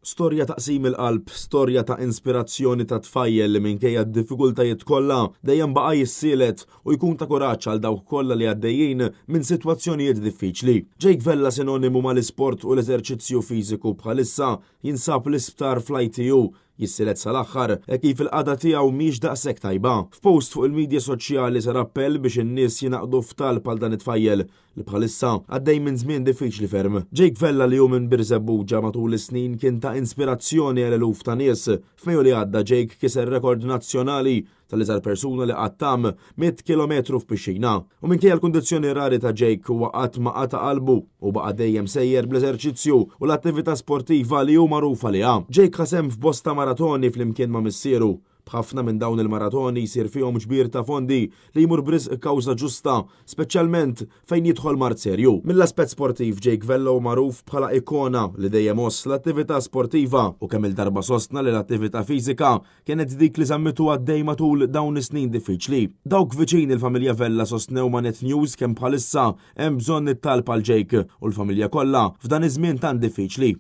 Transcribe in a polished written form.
Storja taqsim il-qalb, storja ta' inspirazzjoni ta' tfajjel li minkejja d-diffikultajiet kollha dejjem baqa' jissielet u jkun ta' kuraġġ għal dawk kollha li għaddejjin minn sitwazzjonijiet diffiċli. Jake Vella sinonimu mal-isport u l-eżerċizzju fiżiku bħalissa jinsab l-isptar fl-ITU jissielet sal-aħħar kif il-qada tiegħu mhix daqshekk tajba. F'post fuq il-midja soċjali sar appell biex in-nies jingħaqdu f'talb għal dan it-tfajjel li bħalissa għaddej minn żmien diffiċli ferm. Jake Vella li hu minn Birzebbuġa matul is-snin kien ta' inspirazzjoni għal eluf ta' nies. F'Mejju li għadda Jake kiser rekord nazzjonali tal-iżgħar persuna li qattam 100 km f'pixxina. U minkejja l-kundizzjoni rari ta' Jake huwa qatt ma qata' qalbu u baqa' dejjem sejjer bl-eżerċizzju u l-attività sportiva li hu magħrufa liha. Jake ħasem f'bosta maratoni flimkien ma' missieru. B'ħafna minn dawn il-maratoni jsir fihom ġbir ta' fondi li jmur b'risq kawża ġusta, speċjalment fejn jidħol mart serju. Mill-aspett sportiv Jake Vella hu magħruf bħala ikona li dejjem oss l-attività sportiva u kemm il-darba sostna li l-attività fiżika kienet dik li żammitu għaddej matul dawn is-snin diffiċli. Dawk viċin il-familja Vella sostnew ma' Net News kemm bħalissa hemm bżonn it-talb għal Jake u l-familja kollha f'dan iż-żmien tant diffiċli.